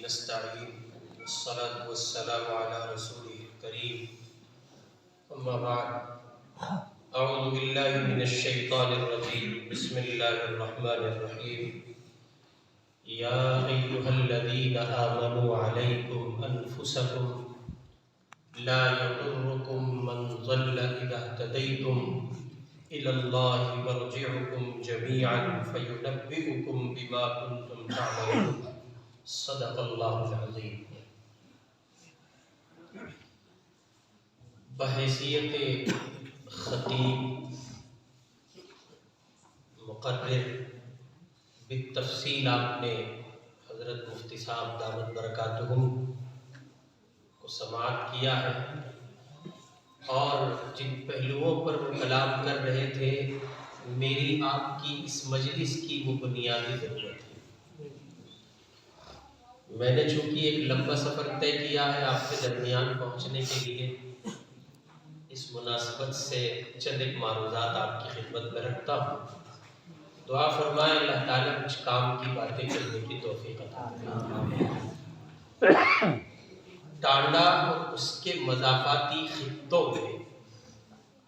نستعين والصلاة والسلام على رسوله الكريم أما بعد أعوذ بالله من الشيطان الرجيم بسم الله الرحمن الرحيم يا أيها الذين آمنوا عليكم أنفسكم لا يضركم من ضل إذا اهتديتم إلى الله مرجعكم جميعا فينبئكم بما كنتم تعملون صدق اللہ العظیم۔ بحیثیت خطیب مقرر بالتفصیل آپ نے حضرت مفتی صاحب دامت برکاتہم کو سماعت کیا ہے، اور جن پہلوؤں پر وہ کلام کر رہے تھے میری آپ کی اس مجلس کی وہ بنیادی ضرورت ہے۔ میں نے چونکہ ایک لمبا سفر طے کیا ہے آپ کے درمیان پہنچنے کے لیے، اس مناسبت سے چند ایک معروضات آپ کی خدمت میں رکھتا ہوں۔ دعا فرمائے اللہ تعالیٰ کچھ کام کی باتیں کرنے کی توفیق عطا فرمائے۔ ٹانڈا اور اس کے مضافاتی خطوں میں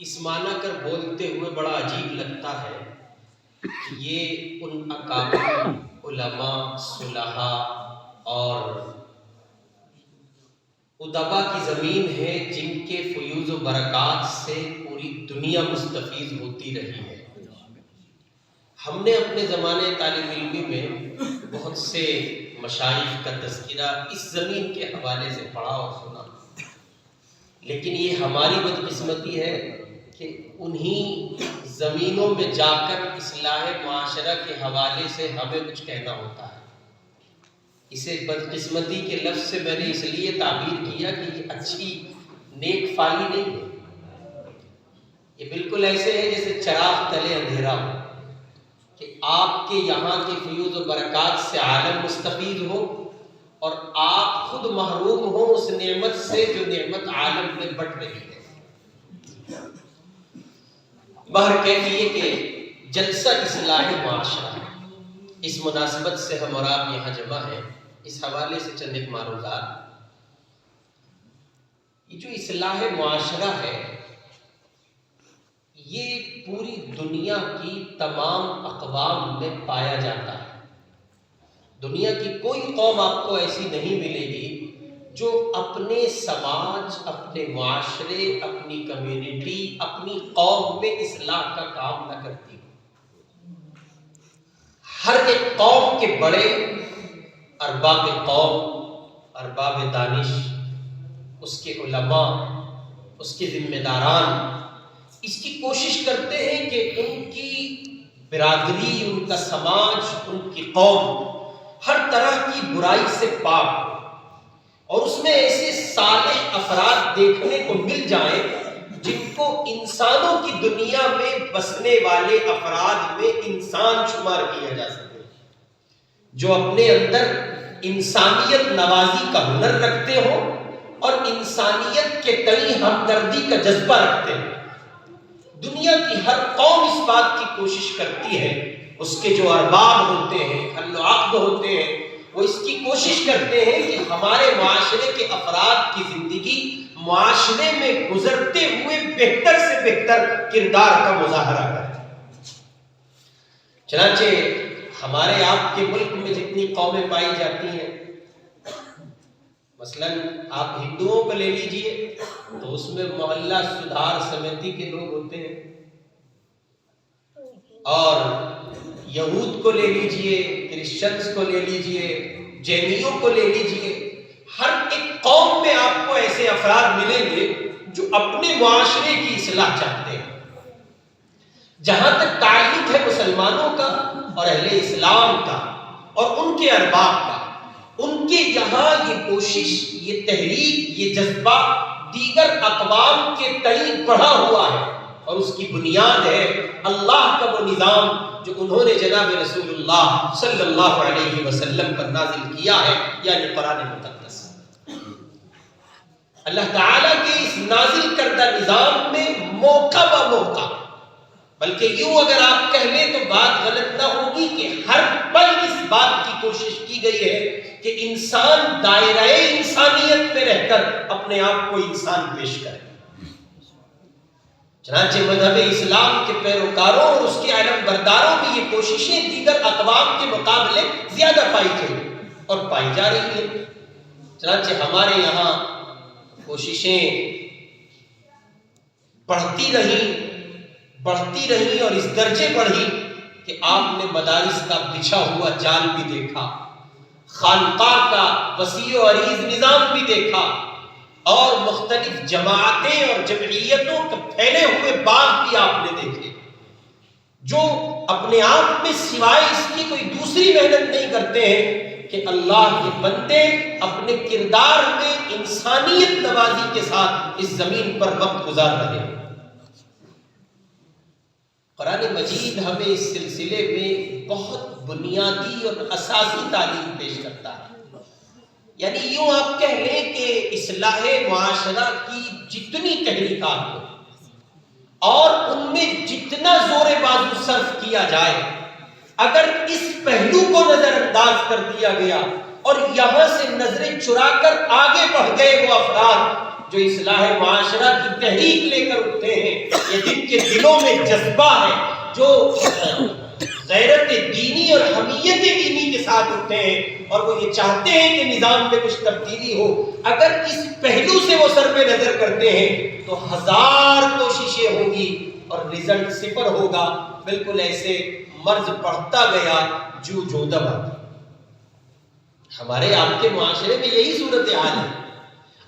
اس معنی کر بولتے ہوئے بڑا عجیب لگتا ہے کہ یہ ان اکابر علماء، صلحاء اور ادبا کی زمین ہے جن کے فیوز و برکات سے پوری دنیا مستفیض ہوتی رہی ہے۔ ہم نے اپنے زمانے طالب علمی میں بہت سے مشائخ کا تذکرہ اس زمین کے حوالے سے پڑھا اور سنا، لیکن یہ ہماری بدقسمتی ہے کہ انہی زمینوں میں جا کر اصلاح معاشرہ کے حوالے سے ہمیں کچھ کہنا ہوتا ہے۔ اسے بدقسمتی کے لفظ سے میں نے اس لیے تعبیر کیا کہ یہ اچھی نیک فالی نہیں ہے۔ یہ بالکل ایسے ہے جیسے چراغ تلے اندھیرا ہو، کہ آپ کے یہاں کے فیوز و برکات سے عالم مستفید ہو اور آپ خود محروم ہو اس نعمت سے جو نعمت عالم میں بٹ رہی ہے۔ بہرکیف کہ جلسہ اصلاح معاشرہ، اس مناسبت سے ہم اور آپ یہاں جمع ہیں، اس حوالے سے چند ایک معروضات۔ یہ جو اصلاح معاشرہ ہے یہ پوری دنیا کی تمام اقوام میں پایا جاتا ہے۔ دنیا کی کوئی قوم آپ کو ایسی نہیں ملے گی جو اپنے سماج، اپنے معاشرے، اپنی کمیونٹی، اپنی قوم میں اصلاح کا کام نہ کرتی ہو۔ ہر ایک قوم کے بڑے ارباب قوم، ارباب دانش، اس کے علماء، اس کے ذمہ داران اس کی کوشش کرتے ہیں کہ ان کی برادری، ان کا سماج، ان کی قوم ہر طرح کی برائی سے پاک ہو، اور اس میں ایسے صالح افراد دیکھنے کو مل جائیں جن کو انسانوں کی دنیا میں بسنے والے افراد میں انسان شمار کیا جا سکے، جو اپنے اندر انسانیت نوازی کا ہنر رکھتے ہوں اور انسانیت کے تئیں ہمدردی کا جذبہ رکھتے ہیں۔ دنیا کی ہر قوم اس بات کی کوشش کرتی ہے، اس کے جو ارباب ہوتے ہیں، حل و عقد ہوتے ہیں، وہ اس کی کوشش کرتے ہیں کہ ہمارے معاشرے کے افراد کی زندگی معاشرے میں گزرتے ہوئے بہتر سے بہتر کردار کا مظاہرہ کرے۔ چنانچہ ہمارے آپ کے ملک میں جتنی قومیں پائی جاتی ہیں، مثلا آپ ہندوؤں کو لے لیجئے تو اس میں محلہ سدھار سمیتی کے لوگ ہوتے ہیں، اور یہود کو لے لیجئے، کرسچنز کو لے لیجئے، جینیوں کو لے لیجئے، ہر ایک قوم میں آپ کو ایسے افراد ملیں گے جو اپنے معاشرے کی اصلاح چاہتے ہیں۔ جہاں تک تعلق ہے مسلمانوں کا اور اہل اسلام کا اور ان کے ارباب کا، ان کے یہاں یہ کوشش، یہ تحریک، یہ جذبہ دیگر اقوام کے تئیں بڑھا ہوا ہے، اور اس کی بنیاد ہے اللہ کا وہ نظام جو انہوں نے جناب رسول اللہ صلی اللہ علیہ وسلم پر نازل کیا ہے، یعنی قرآن مقدس۔ اللہ تعالیٰ کے اس نازل کردہ نظام میں موقع بہ موقع بلکہ یوں اگر آپ کہہ لیں تو بات غلط نہ ہوگی کہ ہر پل اس بات کی کوشش کی گئی ہے کہ انسان دائرہ انسانیت میں رہ کر اپنے آپ کو انسان پیش کرے۔ چنانچہ مذہب اسلام کے پیروکاروں اور اس کے علم برداروں میں یہ کوششیں دیگر اقوام کے مقابلے زیادہ پائی گئی اور پائی جا رہی ہیں۔ چنانچہ ہمارے یہاں کوششیں بڑھتی رہی اور اس درجے بڑھی کہ آپ نے مدارس کا بچھا ہوا جال بھی دیکھا، خانقاہ کا وسیع و عریض نظام بھی دیکھا، اور مختلف جماعتیں اور جمعیتوں کے پھیلے ہوئے باغ بھی آپ نے دیکھے، جو اپنے آپ میں سوائے اس کی کوئی دوسری محنت نہیں کرتے ہیں کہ اللہ کے بندے اپنے کردار میں انسانیت نوازی کے ساتھ اس زمین پر وقت گزار رہے ہیں۔ قرآن مجید ہمیں اس سلسلے میں بہت بنیادی اور اساسی تعلیم پیش کرتا ہے۔ یعنی یوں آپ کہہ لیں کہ اصلاح معاشرہ کی جتنی تحریکات ہو اور ان میں جتنا زور بازو صرف کیا جائے، اگر اس پہلو کو نظر انداز کر دیا گیا اور یہاں سے نظریں چرا کر آگے بڑھ گئے وہ افراد جو اصلاح معاشرہ کی تحریک لے کر اٹھتے ہیں، یا جن کے دلوں میں جذبہ ہے، جو غیرت دینی اور حمیت دینی کے ساتھ اٹھتے ہیں اور وہ یہ چاہتے ہیں کہ نظام میں کچھ تبدیلی ہو، اگر اس پہلو سے وہ سر پہ نظر کرتے ہیں تو ہزار کوششیں ہوں گی اور رزلٹ صفر ہوگا۔ بالکل ایسے مرض بڑھتا گیا جو دبا۔ ہمارے آپ کے معاشرے میں یہی صورتحال ہے۔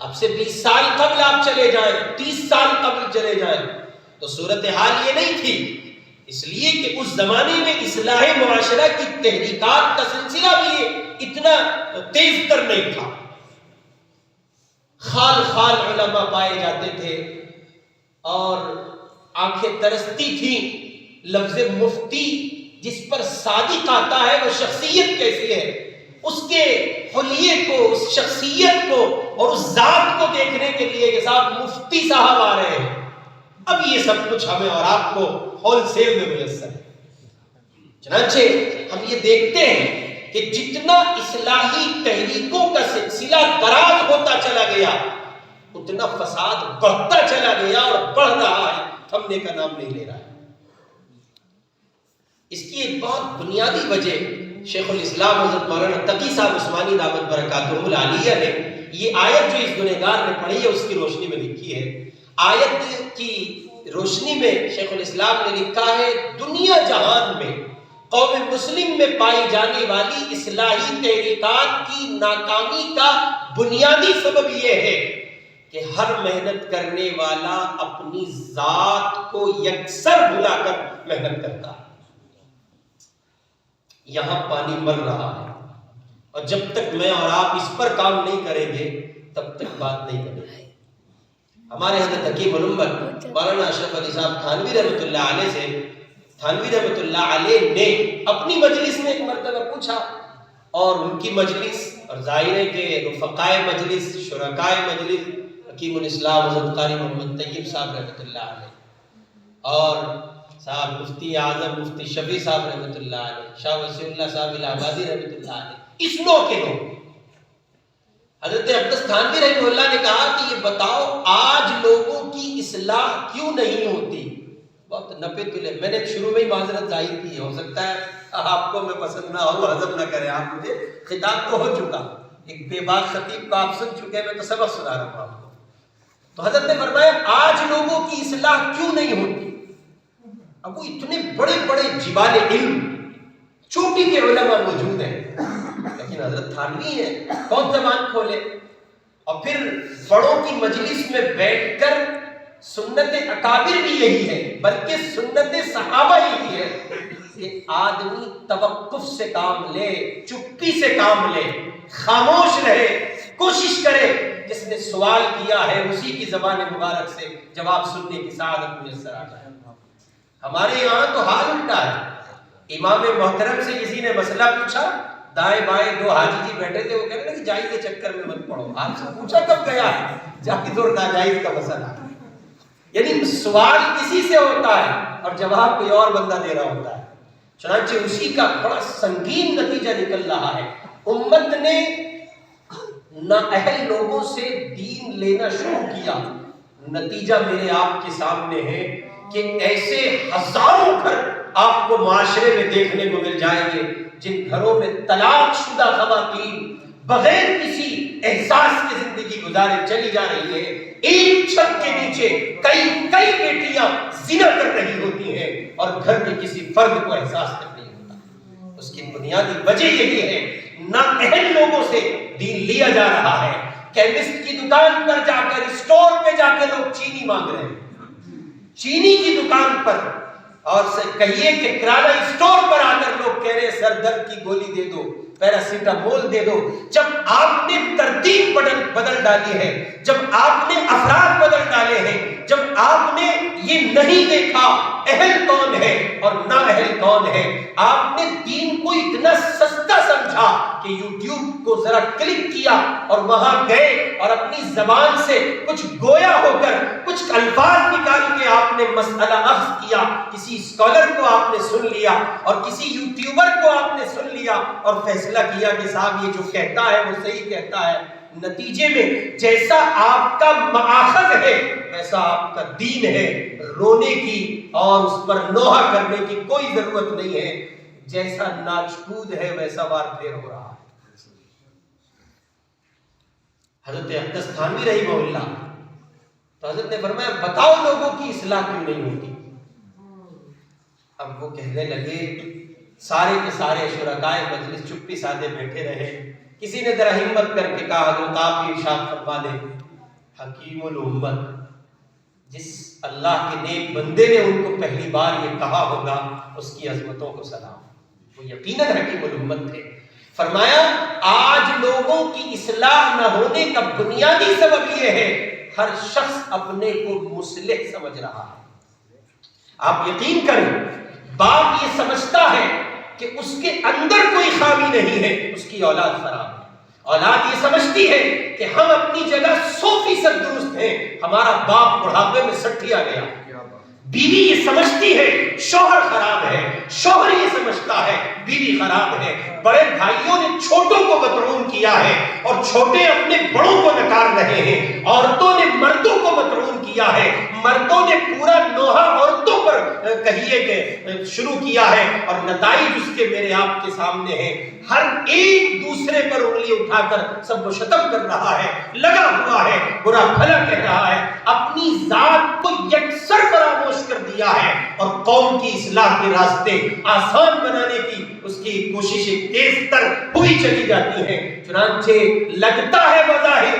اب سے 20 سال قبل آپ چلے جائیں، 30 سال قبل چلے جائیں تو صورتحال یہ نہیں تھی، اس لیے کہ اس زمانے میں اصلاح معاشرہ کی تحریکات کا سلسلہ بھی اتنا تیز تر نہیں تھا۔ خال خال علماء پائے جاتے تھے اور آنکھیں ترستی تھیں۔ لفظ مفتی جس پر صادق آتا ہے وہ شخصیت کیسی ہے، اس کے حلیے کو، اس شخصیت کو اور اس ذات کو دیکھنے کے لیے کہ صاحب مفتی صاحب آ رہے ہیں۔ اب یہ سب کچھ ہمیں اور آپ کو ہول سیل میں میسر ہے۔ چنانچہ ہم یہ دیکھتے ہیں کہ جتنا اصلاحی تحریکوں کا سلسلہ دراز ہوتا چلا گیا اتنا فساد بڑھتا چلا گیا اور بڑھ رہا ہے، تھمنے کا نام نہیں لے رہا ہے۔ اس کی ایک بہت بنیادی وجہ شیخ الاسلام حضرت مولانا تقی صاحب عثمانی دامت برکاتہم العالیہ نے یہ آیت جو اس گنہگار نے پڑھی ہے اس کی روشنی میں لکھی ہے۔ آیت کی روشنی میں شیخ الاسلام نے لکھا ہے، دنیا جہان میں قوم مسلم میں پائی جانے والی اصلاحی تحریکات کی ناکامی کا بنیادی سبب یہ ہے کہ ہر محنت کرنے والا اپنی ذات کو یکسر بھلا کر محنت کرتا ہے۔ یہاں پانی مر رہا ہے اور جب تک میں اور آپ اس پر کام نہیں کریں گے تب تک بات نہیں بنے گی۔ ہمارے حضرت حکیم الامت مولانا اشرف علی صاحب تھانوی رحمۃ اللہ علیہ سے تھانوی رحمۃ اللہ علیہ نے اپنی مجلس میں ایک مرتبہ پوچھا، اور ان کی مجلس اور ظاہر ہے کہ رفقائے مجلس، شرکائے مجلس حکیم الاسلام حضرت قاری محمد طیب صاحب رحمۃ اللہ علیہ اور صاحب مفتی اعظم مفتی شفیع صاحب رحمۃ اللہ علیہ، شاہ وسیع اللہ صاحب الہ آبادی رحمۃ اللہ علیہ، اس نوع کے لوگ حضرت عبداللہ تھانوی رحمہ اللہ نے کہا کہ یہ بتاؤ آج لوگوں کی اصلاح کیوں نہیں ہوتی؟ بہت نپے تلے، میں نے شروع میں ہی معذرت ظاہر کی ہے، ہو سکتا ہے آپ کو میں پسند نہ ہو، ہضم نہ کریں، آپ مجھے خطاب تو ہو چکا، ایک بے باک خطیب کو آپ سن چکے، میں تو سبق سنا رہا ہوں آپ کو۔ تو حضرت نے فرمایا آج لوگوں کی اصلاح کیوں نہیں ہوتی؟ اب وہ اتنے بڑے بڑے جبال علم، چوٹی کے علماء موجود ہیں، لیکن حضرت تھانوی ہے، کون زبان کھولے؟ اور پھر بڑوں کی مجلس میں بیٹھ کر سنت اکابر بھی یہی ہے، بلکہ سنت صحابہ یہی ہے کہ آدمی توقف سے کام لے، چپی سے کام لے، خاموش رہے، کوشش کرے جس نے سوال کیا ہے اسی کی زبان مبارک سے جواب سننے کی سعادت میسر آ جائے۔ ہمارے یہاں تو حال الٹا ہے، امام محترم سے کسی نے مسئلہ پوچھا، دائیں بائیں دو حاجی جی بیٹھے تھے، وہ کہہ رہے کہ جائز کے چکر میں مت پڑو، آپ سے پوچھا کب گیا ہے جائز اور ناجائز کا مسئلہ۔ یعنی سوال کسی سے ہوتا ہے اور جواب کوئی اور بندہ دے رہا ہوتا ہے. چنانچہ اسی کا بڑا سنگین نتیجہ نکل رہا ہے. امت نے نااہل لوگوں سے دین لینا شروع کیا. نتیجہ میرے آپ کے سامنے ہے کہ ایسے ہزاروں گھر آپ کو معاشرے میں دیکھنے کو مل جائیں گے جن گھروں میں طلاق شدہ خواتین بغیر کسی احساس کی زندگی گزارے چلی جا رہی ہے. ایک چھت کے نیچے کئی بیٹیاں زنا کر رہی ہوتی ہیں اور گھر کے کسی فرد کو احساس تک نہیں ہوتا. اس کی بنیادی وجہ یہی ہے نااہل لوگوں سے دین لیا جا رہا ہے. کیمسٹ کی دکان پر جا کر اسٹور پہ جا کے لوگ چینی مانگ رہے ہیں, چینی کی دکان پر, اور کہیے کہ کرانہ اسٹور پر آ کر لوگ کہہ رہے ہیں سر درد کی گولی دے دو, پیراسیٹامول دے دو. جب آپ نے ترتیب بدل ڈالی ہے, جب آپ نے افراد بدل ڈالے ہیں, جب آپ نے یہ نہیں دیکھا اہل کون ہے اور نااہل کون ہے, آپ نے دین کو اتنا سستا سمجھا کہ یوٹیوب کو ذرا کلک کیا اور وہاں گئے اور اپنی زبان سے کچھ گویا ہو کر کچھ الفاظ نکال کے آپ نے مسئلہ اخذ کیا, کسی اسکالر کو آپ نے سن لیا اور کسی یوٹیوبر کو آپ نے سن لیا اور فیصلہ کیا کہ صاحب یہ جو کہتا ہے وہ صحیح کہتا ہے. نتیجے میں جیسا آپ کا مآخذ ہے ویسا آپ کا دین ہے. رونے کی اور اس پر نوحہ کرنے کی کوئی ضرورت نہیں ہے. جیسا ناچکود ہے ویسا وار پھیر ہو رہا ہے. حضرت اقدس تھانوی رحمہ اللہ, تو حضرت نے فرمایا بتاؤ لوگوں کی اصلاح کیوں نہیں ہوتی. اب وہ کہنے لگے, سارے کے سارے شرکائے مجلس چپی سادے بیٹھے رہے. کسی نے ذرا ہمت کر کے کہا حضرت آپ یہ ارشاد فرما دیں, حکیم الامت, جس اللہ کے نیک بندے نے ان کو پہلی بار یہ کہا ہوگا اس کی عظمتوں کو سلام. وہ یقیناً حکیم الامت تھے. فرمایا آج لوگوں کی اصلاح نہ ہونے کا بنیادی سبب یہ ہے ہر شخص اپنے کو مصلح سمجھ رہا ہے. آپ یقین کریں, باپ یہ سمجھتا ہے کہ اس کے اندر کوئی خامی نہیں ہے, اس کی اولاد خراب ہے. اولاد یہ سمجھتی ہے کہ ہم اپنی جگہ 100% درست ہیں, ہمارا باپ بڑھاپے میں سٹیا گیا. بیوی یہ سمجھتی ہے شوہر خراب ہے, شوہر یہ سمجھتا ہے بیوی خراب ہے. بڑے بھائیوں نے چھوٹوں کو مطعون کیا ہے اور چھوٹے اپنے بڑوں کو نکار رہے ہیں. عورتوں نے مردوں کو مطعون کیا ہے, مردوں نے پورا نوحہ عورتوں پر کہیے کہ شروع کیا ہے, اور نتائج اس کے میرے آپ کے سامنے ہیں. ہر ایک دوسرے پر انگلی اٹھا کر سب و شتم کر رہا ہے, لگا ہوا ہے, برا بھلا کہہ رہا ہے, اپنی ذات کو یکسر فراموش کر دیا ہے, اور قوم کی اصلاح کے راستے آسان بنانے کی اس کی کوششیں تیز تر ہوئی چلی جاتی ہیں. چنانچہ لگتا ہے بظاہر,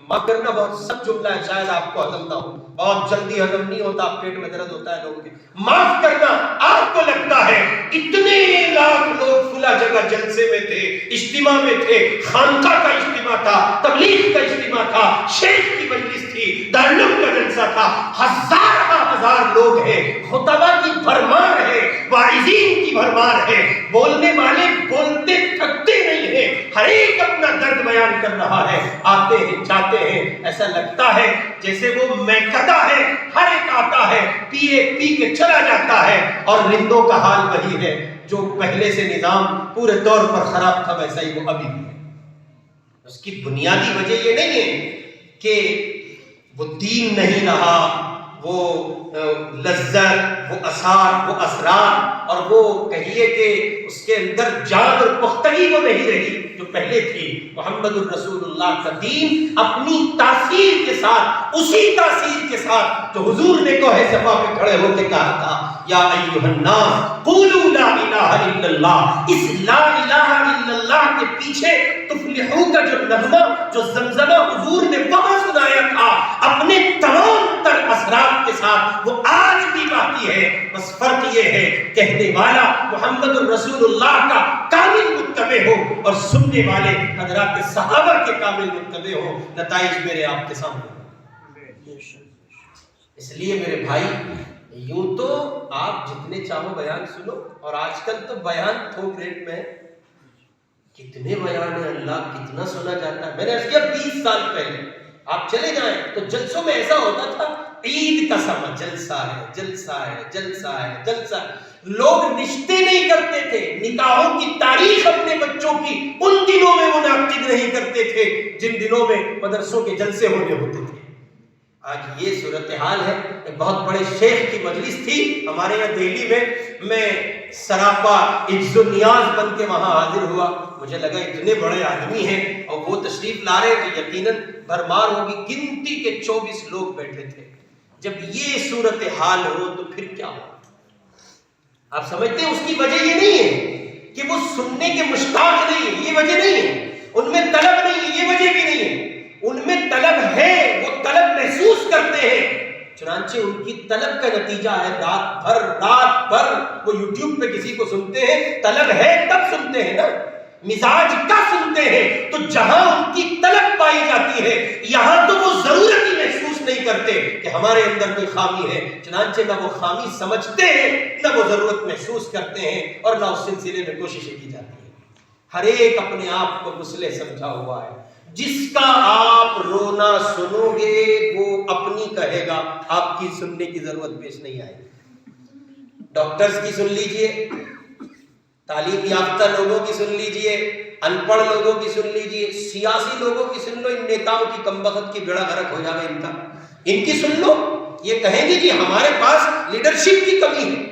معاف کرنا بہت سخت جملہ ہے, شاید آپ کو ہضم نہ ہو, بہت جلدی ہضم نہیں ہوتا, پیٹ میں درد ہوتا ہے لوگوں کے, معاف کرنا, آپ کو لگتا ہے اتنے لاکھ لوگ فلاں جگہ جلسے میں تھے, اجتماع میں تھے, خانقاہ کا اجتماع تھا, تبلیغ کا اجتماع تھا, شیخ کی مجلس تھی, دارالعلوم کا جلسہ تھا, ہزار لوگ ہیں, خطبہ کی بھرمار ہے, واعظین کی بھرمار ہے, بولنے والے بولتے تھکتے نہیں ہیں, ہر ایک اپنا درد بیان کر رہا ہے, آتے ہیں جاتے ہیں, ایسا لگتا ہے جیسے وہ میکدہ ہے, ہر ایک آتا ہے پی کے چلا جاتا ہے, اور رندوں کا حال وہی ہے. جو پہلے سے نظام پورے طور پر خراب تھا ویسا ہی وہ ابھی بھی ہے. اس کی بنیادی وجہ یہ نہیں ہے کہ وہ دین نہیں رہا, وہ لذت, وہ آثار, وہ اسرار, اور وہ کہیے کہ اس کے اندر جان اور پختگی وہ نہیں رہی جو پہلے تھی. محمد الرسول اللہ کا دین اپنی تاثیر کے ساتھ, اسی تاثیر کے ساتھ جو حضور نے کوہ صفا پہ کھڑے ہو کے کہا تھا, یا ایھا الناس قولوا لا الہ الا اللہ, اس لا الہ الا اللہ کے پیچھے تفلحو کا جو نغمہ, جو زمزمہ حضور نے وہاں سنایا تھا اپنے تمام تر اثرات کے ساتھ, وہ آج بھی باقی ہے. بس فرق یہ ہے کہنے والا محمد الرسول اللہ کا کامل متبع ہو اور سننے والے حضرات صحابہ کے کامل متبع ہو. نتائج میرے آپ کے سامنے. اس لیے میرے بھائی, یوں تو آپ جتنے چاہو بیان سنو, اور آج کل تو بیان تھوک ریٹ میں کتنے بیان ہیں, اللہ کتنا سنا جاتا ہے. میں نے عرض کیا 20 سال پہلے آپ چلے جائیں تو جلسوں میں ایسا ہوتا تھا عید کا سما جلسہ ہے، جلسہ ہے، جلسہ ہے، جلسہ ہے۔ لوگ رشتے نہیں کرتے تھے، نکاحوں کی تاریخ اپنے بچوں کی ان دنوں میں منعقد نہیں کرتے تھے جن دنوں میں مدرسوں کے جلسے ہونے ہوتے تھے۔ آج یہ صورتحال ہے۔ ایک بہت بڑے شیخ کی مجلس تھی ہمارے یہاں دہلی میں سراپا عجز و نیاز بن کے وہاں حاضر ہوا۔ مجھے لگا اتنے بڑے آدمی ہیں اور وہ تشریف لا رہے تو یقیناً بھرمار ہوگی، گنتی کے 24 لوگ بیٹھے تھے۔ جب یہ صورتحال ہو تو پھر کیا ہو؟ آپ سمجھتے ہیں اس کی وجہ یہ نہیں ہے کہ وہ سننے کے مشتاق نہیں ہے، یہ وجہ نہیں ہے، ان میں طلب نہیں ہے، یہ وجہ بھی نہیں ہے۔ ان میں طلب ہے، وہ طلب محسوس کرتے ہیں، چنانچہ ان کی طلب کا نتیجہ ہے رات بھر وہ یوٹیوب پہ کسی کو سنتے ہیں، طلب ہے تب سنتے ہیں نا، مزاج کا سنتے ہیں۔ تو جہاں ان کی طلب پائی جاتی ہے یہاں تو وہ ضرورت ہی محسوس نہیں کرتے کہ ہمارے اندر کوئی خامی ہے، چنانچہ نہ وہ خامی سمجھتے ہیں نہ وہ ضرورت محسوس کرتے ہیں اور نہ اس سلسلے میں کوششیں کی جاتی ہیں۔ ہر ایک اپنے آپ کو مصلح سمجھا ہوا ہے۔ جس کا آپ رونا سنو گے وہ اپنی کہے گا، آپ کی سننے کی ضرورت پیش نہیں آئے گی۔ ڈاکٹرز کی سن لیجئے، تعلیم یافتہ لوگوں کی سن لیجئے، ان پڑھ لوگوں کی سن لیجئے، سیاسی لوگوں کی سن لو، ان نیتاؤں کی کمبخت کی بیڑا غرق ہو جائے ان کی سن لو، یہ کہیں گے کہ ہمارے پاس لیڈرشپ کی کمی ہے۔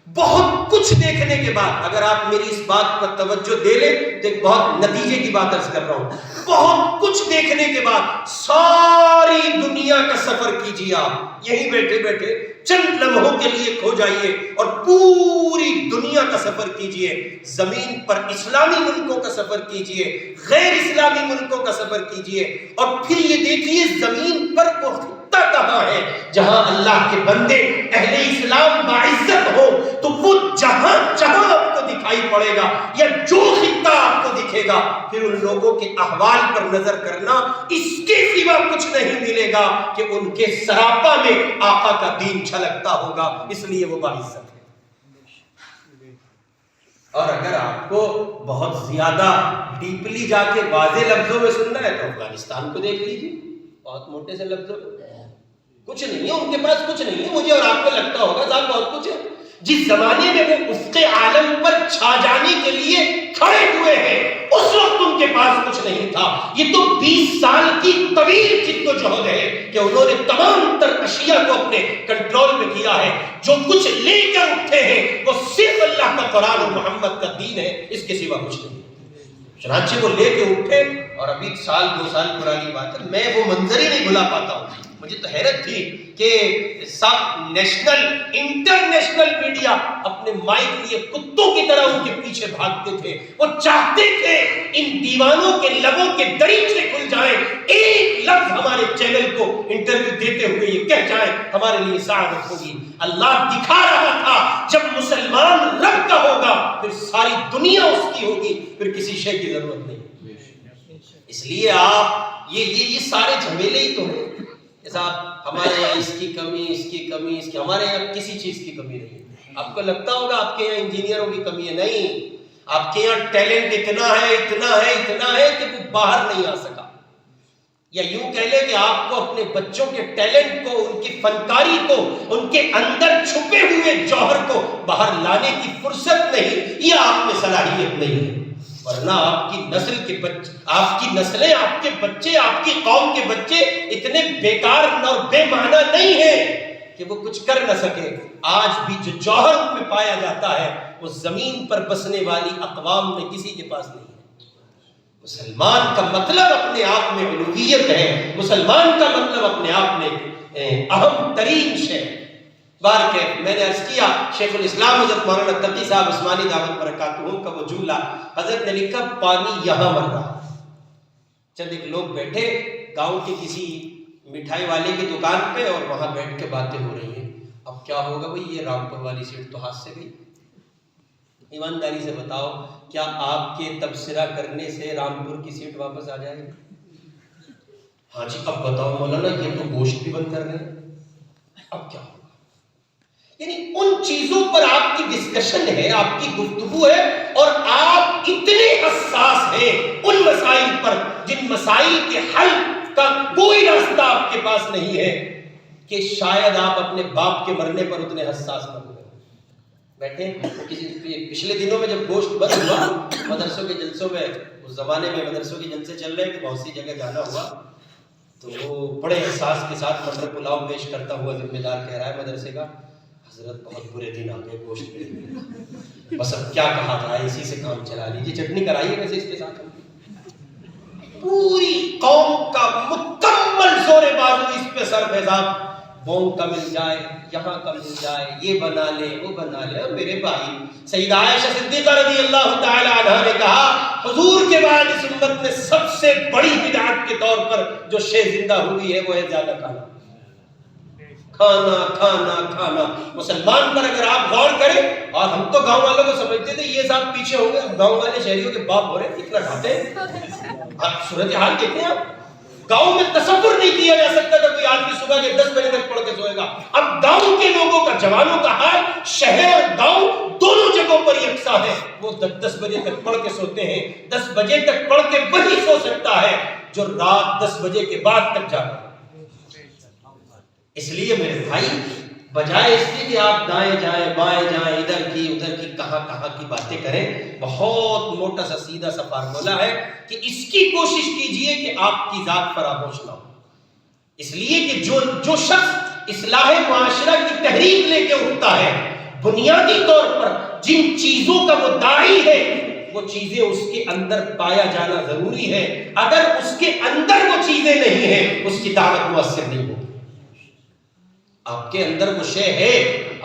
بہت کچھ دیکھنے کے بعد اگر آپ میری اس بات پر توجہ دے لیں تو ایک بہت نتیجے کی بات عرض کر رہا ہوں، بہت کچھ دیکھنے کے بعد ساری دنیا کا سفر کیجیے، آپ یہیں بیٹھے بیٹھے چند لمحوں کے لیے کھو جائیے اور پوری دنیا کا سفر کیجیے، زمین پر اسلامی ملکوں کا سفر کیجیے، غیر اسلامی ملکوں کا سفر کیجیے، اور پھر یہ دیکھیے زمین پر وہ خطہ کہاں ہے جہاں اللہ کے بندے اہل اسلام باعزت ہو، تو وہ جہاں جہاں آپ کو دکھائی پڑے گا یا جو خطہ آپ کو دکھے گا، پھر ان لوگوں کے احوال پر نظر کرنا، اس کے سوا کچھ نہیں ملے گا کہ ان کے سراپا میں آقا کا دین چھلکتا ہوگا، اس لیے وہ باعزت ہے۔ اور اگر آپ کو بہت زیادہ ڈیپلی جا کے واضح لفظوں میں سننا ہے تو افغانستان کو دیکھ لیجیے، بہت موٹے سے لفظوں میں کچھ نہیں ہے، ان کے پاس کچھ نہیں ہے، مجھے اور آپ کو لگتا ہوگا صاحب بہت کچھ ہے۔ جس زمانے میں وہ افق عالم پر چھا جانے کے لیے کھڑے ہوئے ہیں اس وقت ان کے پاس کچھ نہیں تھا۔ یہ تو 20 سال کی طویل جد و جہد ہے کہ انہوں نے تمام تر اشیاء کو اپنے کنٹرول میں کیا ہے۔ جو کچھ لے کر اٹھے ہیں وہ صرف اللہ کا قرآن اور محمد کا دین ہے، اس کے سوا کچھ نہیں۔ چنانچہ وہ لے کے اٹھے، اور ابھی 1-2 سال پرانی بات ہے، میں وہ منظر ہی نہیں بھلا پاتا ہوں۔ مجھے تو حیرت تھی کہ سب نیشنل انٹرنیشنل میڈیا اپنے مائک لیے کتوں کی طرح ان کے پیچھے بھاگتے تھے، وہ چاہتے تھے ان دیوانوں کے لبوں کے دریچے کھل جائیں، ایک لفظ ہمارے چینل کو انٹرویو دیتے ہوئے یہ کہہ جائیں، ہمارے لیے سعادت ہوگی۔ اللہ دکھا رہا تھا جب مسلمان رب کا ہوگا پھر ساری دنیا اس کی ہوگی، پھر کسی شے کی ضرورت نہیں۔ اس لیے آپ یہ سارے جھمیلے ہی تو ہیں۔ صاحب ہمارے یہاں اس کی کمی، اس کی کمی، اس کی، ہمارے یہاں کسی چیز کی کمی نہیں ہے۔ آپ کو لگتا ہوگا آپ کے یہاں انجینئروں کی کمی ہے، نہیں، آپ کے یہاں ٹیلنٹ اتنا ہے کہ وہ باہر نہیں آ سکا، یا یوں کہہ لیں کہ آپ کو اپنے بچوں کے ٹیلنٹ کو، ان کی فنکاری کو، ان کے اندر چھپے ہوئے جوہر کو باہر لانے کی فرصت نہیں، یا آپ میں صلاحیت نہیں ہے، ورنہ آپ کی نسل کے بچے، آپ کی نسلیں، آپ کے بچے، آپ کی قوم کے بچے اتنے بیکار اور بے معنی نہیں ہیں کہ وہ کچھ کر نہ سکے۔ آج بھی جو جوہر ان میں پایا جاتا ہے وہ زمین پر بسنے والی اقوام میں کسی کے پاس نہیں ہے۔ مسلمان کا مطلب اپنے آپ میں الوہیت ہے، مسلمان کا مطلب اپنے آپ میں اہم ترین شے۔ بار کے میں نے عرض کیا، شیخ الاسلام حضرت مولانا تقی صاحب عثمانی دعوت برکاتہم کا وہ جملہ، حضرت نے لکھا پانی یہاں مر رہا۔ چند ایک لوگ بیٹھے گاؤں کے کسی مٹھائی والے کی دکان پہ اور وہاں بیٹھ کے باتیں ہو رہی ہیں، اب کیا ہوگا بھئی، یہ رامپور والی سیٹ تو ہاتھ سے گئی۔ ایمانداری سے بتاؤ، کیا آپ کے تبصرہ کرنے سے رامپور کی سیٹ واپس آ جائے گی؟ ہاں جی، اب بتاؤ مولانا، یہ تو گوشت بھی بند کر رہے ہیں، اب کیا ہوگا؟ یعنی ان چیزوں پر آپ کی ڈسکشن ہے، آپ کی گفتگو ہے، اور آپ اتنے حساس ہیں ان مسائل پر جن مسائل کے حل کا کوئی راستہ آپ کے پاس نہیں ہے، کہ شاید آپ اپنے باپ کے مرنے پر اتنے حساس نہ ہوئے بیٹھے. پچھلے دنوں میں جب گوشت بند ہوا مدرسوں کے جلسوں میں، اس زمانے میں مدرسوں کے جلسے چل رہے کہ بہت سی جگہ جانا ہوا، تو وہ بڑے احساس کے ساتھ مٹر پلاؤ پیش کرتا ہوا ذمہ دار کہہ رہا ہے مدرسے کا، حضرت بہت برے دن آ گئے گوشت کے، بس اب کیا کہا تھا، اسی سے کام چلا لیجیے، چٹنی کرائیے ویسے اس کے ساتھ. پوری قوم کا مکمل زور بازو اس پہ سر فیضاب، بونگ کا مل جائے، یہاں کا مل جائے، یہ بنا لے وہ بنا لے. اور میرے بھائی سیدہ عائشہ صدیقہ رضی اللہ تعالی عنہا نے کہا حضور کے بعد اس امت میں سب سے بڑی بدعت کے طور پر جو شے زندہ ہوئی ہے وہ ہے زیادہ کھانا. کھانا کھانا کھانا. مسلمان پر اگر آپ غور کریں، اور ہم تو گاؤں والوں کو سمجھتے تھے یہ صاحب پیچھے ہو گئے، گاؤں والے شہریوں کے باپ ہو رہے ہیں، اتنا کھاتے ہیں. آپ صورتحال دیکھیں، آپ گاؤں میں تصور نہیں کیا جا سکتا تھا کوئی آدمی صبح کے 10 بجے تک پڑھ کے سوئے گا. اب گاؤں کے لوگوں کا، جوانوں کا حال شہر اور گاؤں دونوں جگہوں پر یکساں ہے. وہ 10 بجے تک پڑھ کے سوتے ہیں. 10 بجے تک پڑھ کے وہی سو سکتا ہے جو رات 10 بجے کے بعد تک جاگا. اس لیے میرے بھائی بجائے اس کے کہ آپ دائیں جائیں بائیں جائیں، ادھر کی کہاں کی باتیں کریں، بہت موٹا سا سیدھا سا فارمولا ہے کہ اس کی کوشش کیجئے کہ آپ کی ذات فراموش نہ ہو. اس لیے کہ جو شخص اصلاح معاشرہ کی تحریک لے کے اٹھتا ہے، بنیادی طور پر جن چیزوں کا وہ داعی ہے وہ چیزیں اس کے اندر پایا جانا ضروری ہے. اگر اس کے اندر وہ چیزیں نہیں ہیں اس کی دعوت مؤثر نہیں ہوگی. آپ کے اندر وہ شے ہے،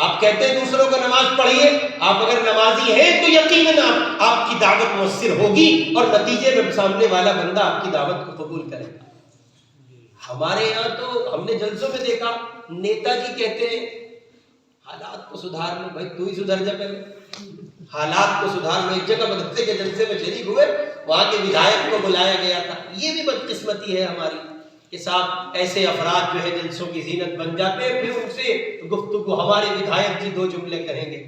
آپ کہتے ہیں دوسروں کو نماز پڑھیے، آپ اگر نمازی ہیں تو یقیناً آپ کی دعوت مؤثر ہوگی اور نتیجے میں سامنے والا بندہ آپ کی دعوت کو قبول کرے گا. ہمارے یہاں تو ہم نے جلسوں میں دیکھا نیتا جی کہتے ہیں حالات کو سدھار لو. بھائی تو ہی سدھر جا پہلے، حالات کو سدھار لو. ایک جگہ مدرسے کے جلسے میں شریک ہوئے، وہاں کے ودھائک کو بلایا گیا تھا. یہ بھی بدقسمتی ہے ہماری کہ صاحب ایسے افراد جو ہے جلسوں کی زینت بن جاتے ہیں، پھر ان سے گفتگو ہمارے ودھائک جی 2 جملے کہیں گے.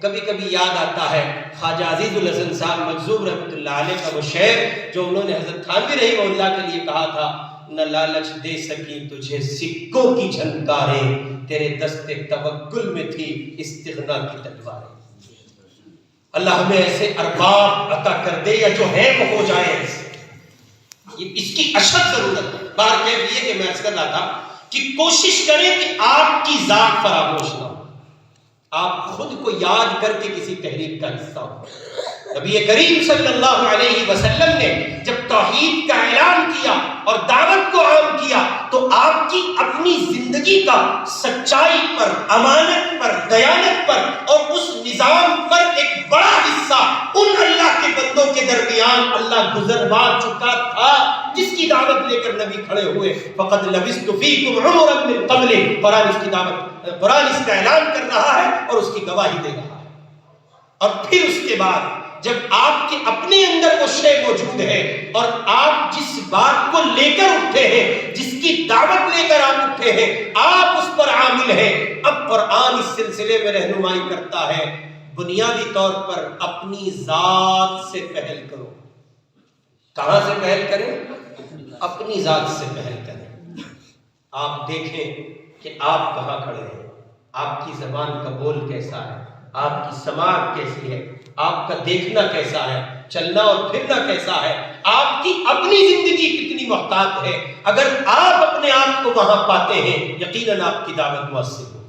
کبھی کبھی یاد آتا ہے خواجہ عزیز الحسن صاحب مجذوب رحمۃ اللہ علیہ کا وہ شعر جو انہوں نے حضرت تھانوی رحمہ اللہ کے لیے کہا تھا، نہ لالچ دے سکی تجھے سکوں کی جھنکاریں، تیرے دست توکل میں تھی استغنا کی تلواریں. اللہ ہمیں ایسے ارباب عطا کر دے یا جو ہیں وہ ہو جائیں ایسے. اس کی اشد ضرورت ہے. بات یہ کہ میں عرض کر رہا تھا کہ کوشش کریں کہ آپ کی ذات فراموش نہ ہو، آپ خود کو یاد کر کے کسی تحریک کا حصہ ہو. نبی کریم صلی اللہ علیہ وسلم نے جب توحید کا اعلان کیا اور دعوت کو عام کیا تو آپ کی اپنی زندگی کا سچائی پر، امانت پر، دیانت پر اور اس نظام پر ایک بڑا حصہ ان اللہ کے بندوں کے درمیان اللہ گزروا چکا تھا جس کی دعوت لے کر نبی کھڑے ہوئے. فقد لبثت فیکم عمرا من قبل، قرآن اس کا اعلان کر رہا ہے اور اس کی گواہی دے رہا ہے. اور پھر اس کے بعد جب آپ کے اپنے اندر وہ شے موجود ہے اور آپ جس بات کو لے کر اٹھے ہیں، جس کی دعوت لے کر آپ اٹھے ہیں، آپ اس پر عامل ہیں. اب قرآن اس سلسلے میں رہنمائی کرتا ہے بنیادی طور پر اپنی ذات سے پہل کرو. کہاں سے پہل کریں؟ اپنی ذات سے پہل کریں. آپ دیکھیں کہ آپ کہاں کھڑے ہیں، آپ کی زبان کا بول کیسا ہے، آپ کی سماعت کیسی ہے، آپ کا دیکھنا کیسا ہے، چلنا اور پھرنا کیسا ہے، آپ کی اپنی زندگی کتنی محتاط ہے. اگر آپ اپنے آپ کو وہاں پاتے ہیں یقیناً آپ کی دعوت مؤثر ہوگی.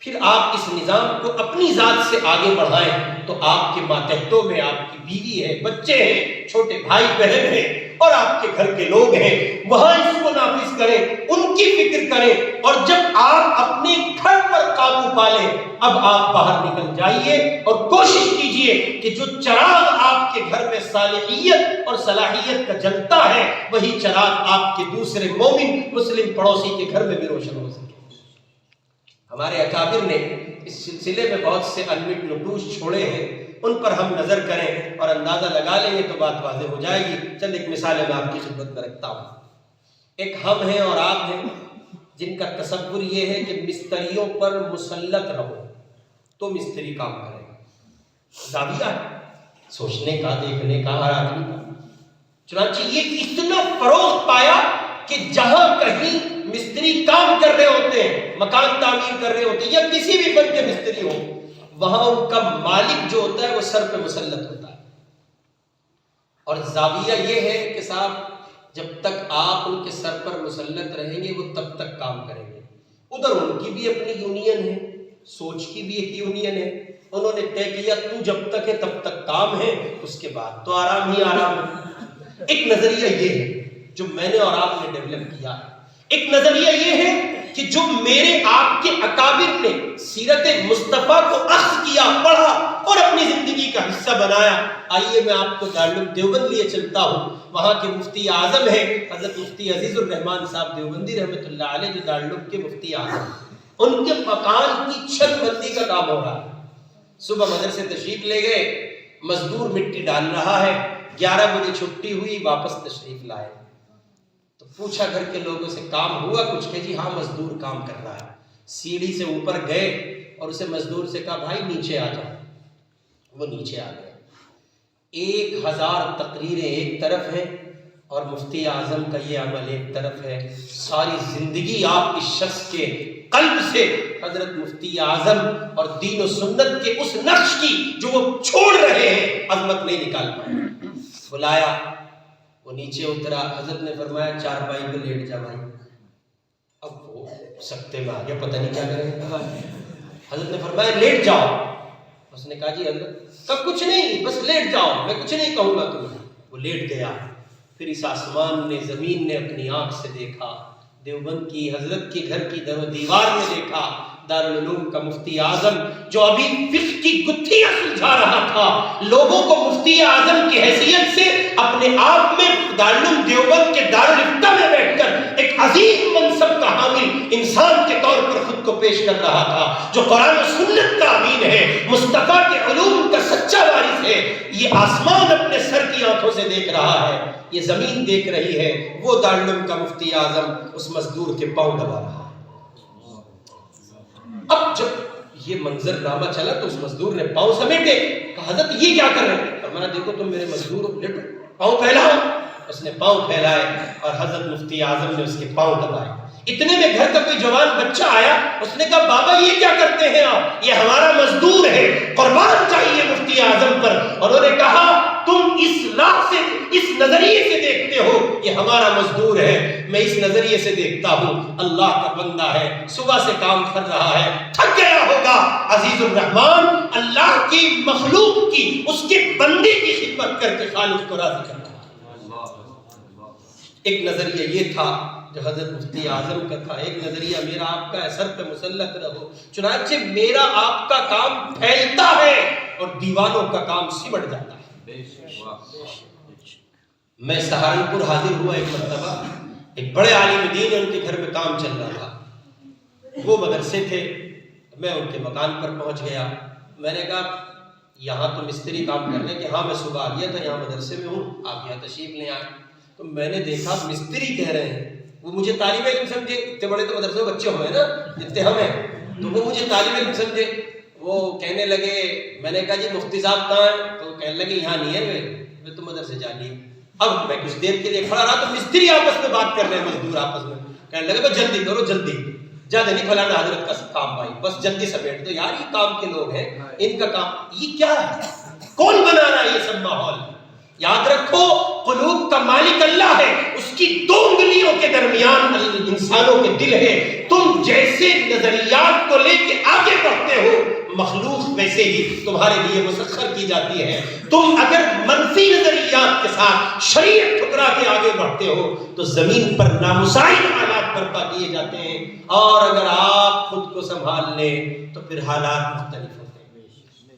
پھر آپ اس نظام کو اپنی ذات سے آگے بڑھائیں تو آپ کے ماتحتوں میں آپ کی بیوی ہے، بچے ہیں، چھوٹے بھائی بہن ہیں اور آپ کے گھر کے لوگ ہیں، وہاں اس کو نافذ کریں، ان کی فکر کریں. اور جب آپ اپنے گھر پر قابو پالیں اب آپ باہر نکل جائیے اور کوشش کیجئے کہ جو چراغ آپ کے گھر میں صالحیت اور صلاحیت کا جلتا ہے وہی چراغ آپ کے دوسرے مومن مسلم پڑوسی کے گھر میں بھی روشن ہو سکے. ہمارے اکابر نے اس سلسلے میں بہت سے انمٹ نقوش چھوڑے ہیں، ان پر ہم نظر کریں اور اندازہ لگا لیں گے تو بات واضح ہو جائے گی. چند ایک مثالیں میں آپ کی خدمت میں رکھتا ہوں. ایک ہم ہیں اور آپ ہیں جن کا تصور یہ ہے کہ مستریوں پر مسلط رہو تو مستری کام کرے گا. زاویہ ہے سوچنے کا، دیکھنے کا، ہر آدمی کا. چنانچہ یہ اتنا فروغ پایا کہ جہاں کہیں مستری کام کر رہے ہوتے ہیں، مکان تعمیر کر رہے ہوتے ہیں یا کسی بھی فن کے مستری ہو، وہاں ان کا مالک جو ہوتا ہے وہ سر پہ مسلط ہوتا ہے. اور زاویہ یہ ہے کہ صاحب جب تک آپ ان کے سر پر مسلط رہیں گے وہ تب تک کام کریں گے. ادھر ان کی بھی اپنی یونین ہے، سوچ کی بھی ایک یونین ہے. انہوں نے طے کیا تو جب تک ہے تب تک کام ہے، اس کے بعد تو آرام ہی آرام ہے. ایک نظریہ یہ ہے جو میں نے اور آپ نے ڈیولپ کیا ہے. ایک نظریہ یہ ہے کہ جو میرے آپ کے اکابر نے سیرت مصطفیٰ کو اخذ کیا، پڑھا اور اپنی زندگی کا حصہ بنایا. آئیے میں آپ کو دارالعلوم دیوبند لیے چلتا ہوں. وہاں کے مفتی اعظم ہیں حضرت مفتی عزیز الرحمان صاحب دیوبندی رحمۃ اللہ علیہ، جو دارالعلوم کے مفتی اعظم. ان کے مکان کی چھت بندی کا کام ہو رہا ہے. صبح مدرسے تشریف لے گئے، مزدور مٹی ڈال رہا ہے. 11 بجے چھٹی ہوئی، واپس تشریف لائے. تو پوچھا گھر کے لوگوں سے کام ہوا کچھ؟ کہ جی ہاں مزدور کام کر رہا ہے. سیڑھی سے اوپر گئے اور اسے مزدور سے کہا بھائی نیچے آ جاؤ. وہ نیچے آ گئے. 1000 تقریریں ایک طرف ہیں اور مفتی اعظم کا یہ عمل ایک طرف ہے. ساری زندگی آپ اس شخص کے قلب سے حضرت مفتی اعظم اور دین و سنت کے اس نقش کی جو وہ چھوڑ رہے ہیں عظمت نہیں نکال پائے. بلایا، وہ نیچے اترا. حضرت نے فرمایا چارپائی پہ لیٹ جا بھائی. اب وہ سکتے میں آ گیا، پتہ نہیں کیا کریں. حضرت نے فرمایا لیٹ جاؤ. اس نے کہا جی حضرت کب کچھ نہیں، بس لیٹ جاؤ، میں کچھ نہیں کہوں گا تمہیں. وہ لیٹ گیا. پھر اس آسمان نے، زمین نے اپنی آنکھ سے دیکھا، دیوبند کی حضرت کے گھر کی در و دیوار میں دیکھا دارالعلوم کا مفتی اعظم جو ابھی فقہ کی گتھیاں سلجھا رہا تھا، لوگوں کو مفتی اعظم کی حیثیت سے اپنے آپ میں دارالعلوم دیوبند کے دارالفتہ میں بیٹھ کر ایک عظیم منصب کا حامل انسان کے طور پر خود کو پیش کر رہا تھا، جو قرآن و سنت کا امین ہے، مصطفیٰ کے علوم کا سچا وارث ہے. یہ آسمان اپنے سر کی آنکھوں سے دیکھ رہا ہے، یہ زمین دیکھ رہی ہے. وہ دارالعلوم کا مفتی اعظم اس مزدور کے پاؤں دبا رہا ہے. اب جب یہ منظر نامہ چلا تو اس مزدور نے پاؤں سمیٹے. کہا حضرت یہ کیا کر رہے ہیں؟ فرمایا دیکھو تم میرے مزدور ہو، لیٹو، پاؤں پھیلاؤ. اس نے پاؤں پھیلائے اور حضرت مفتی اعظم نے اس کے پاؤں دبائے. اتنے میں گھر کا کوئی جوان بچہ آیا. اس نے کہا بابا یہ کیا کرتے ہیں آپ؟ یہ ہمارا مزدور ہے، قربان چاہیے مفتی اعظم پر. اور انہوں نے کہا تم اس راہ سے، اس نظریے سے دیکھتے ہو یہ ہمارا مزدور ہے. میں اس نظریے سے دیکھتا ہوں اللہ کا بندہ ہے، صبح سے کام کر رہا ہے، تھک گیا ہوگا. عزیز الرحمان اللہ کی مخلوق کی، اس کے بندے کی خدمت کر کے خالق کو راضی کرتا ہے. ایک نظریہ یہ تھا جو حضرت مفتی اعظم کا تھا. ایک نظریہ میرا آپ کا ہے سر پہ مسلط رہو. چنانچہ میرا آپ کا کام پھیلتا ہے اور دیوانوں کا کام سمٹ جاتا ہے. میں سہارنپور حاضر ہوا ایک مرتبہ. ایک بڑے عالم دین ان کے گھر میں کام چل رہا تھا. وہ مدرسے تھے. میں ان کے مکان پر پہنچ گیا. میں نے کہا یہاں تو مستری کام کر رہے ہیں. کہ ہاں میں صبح آ گیا تھا، یہاں مدرسے میں ہوں، آپ یہاں تشریف لے آئے. تو میں نے دیکھا مستری کہہ رہے ہیں. وہ مجھے طالب علم سمجھے، اتنے بڑے تو مدرسے میں بچے ہوئے نا جتنے ہم ہیں، تو وہ مجھے طالب علم سمجھے. وہ کہنے لگے، میں نے کہا جی مفتی صاحب کہاں ہیں؟ تو کہنے لگے یہاں نہیں ہے، میں تو مدرسے جا لی. اب میں کچھ دیر کے لیے کھڑا رہا تو مستری آپس میں بات کر رہے ہیں، مزدور آپس میں. کہنے لگے بس جلدی کرو، جلدی زیادہ نہیں، فلانا حضرت کا کام بھائی بس جلدی سمیٹ دو. یار یہ کام کے لوگ ہیں، ان کا کام یہ کیا ہے؟ کون بنا رہا ہے یہ سب ماحول؟ یاد رکھو قلوب کا مالک اللہ ہے، اس کی 2 انگلیوں کے درمیان انسانوں کے دل ہے. تم جیسے نظریات کو لے کے آگے بڑھتے ہو مخلوق ویسے ہی تمہارے لیے مسخر کی جاتی ہے. تم اگر منفی نظریات کے ساتھ شریعت ٹھکرا کے آگے بڑھتے ہو تو زمین پر نامساعد حالات برپا کیے جاتے ہیں. اور اگر آپ خود کو سنبھال لیں تو پھر حالات مختلف ہوتے ہیں.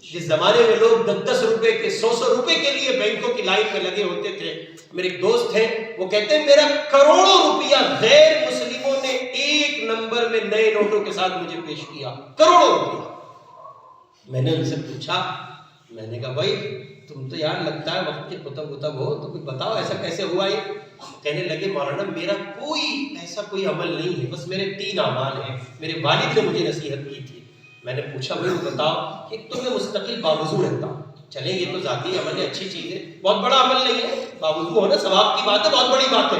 جس زمانے میں لوگ 10 روپے کے 100 روپے کے لیے بینکوں کی لائن میں لگے ہوتے تھے، میرے ایک دوست ہیں وہ کہتے ہیں میرا کروڑوں روپیہ غیر مسلموں نے 1 نمبر میں نئے نوٹوں کے ساتھ مجھے پیش کیا، کروڑوں روپیہ. میں نے ان سے پوچھا، میں نے کہا بھائی تم تو یار لگتا ہے وقت کے کتب ہو، تو کوئی بتاؤ ایسا کیسے ہوا یہ؟ کہنے لگے مولانا میرا ایسا کوئی عمل نہیں ہے، بس میرے 3 اعمال ہیں. میرے والد نے مجھے نصیحت کی تھی. میں نے پوچھا بھائی بتاؤ. کہ تو میں مستقل باوضو رہتا ہوں. چلیں یہ تو ذاتی عمل ہے، اچھی چیز ہے، بہت بڑا عمل نہیں ہے، باوضو ہونا ثواب کی بات ہے، بہت بڑی بات ہے.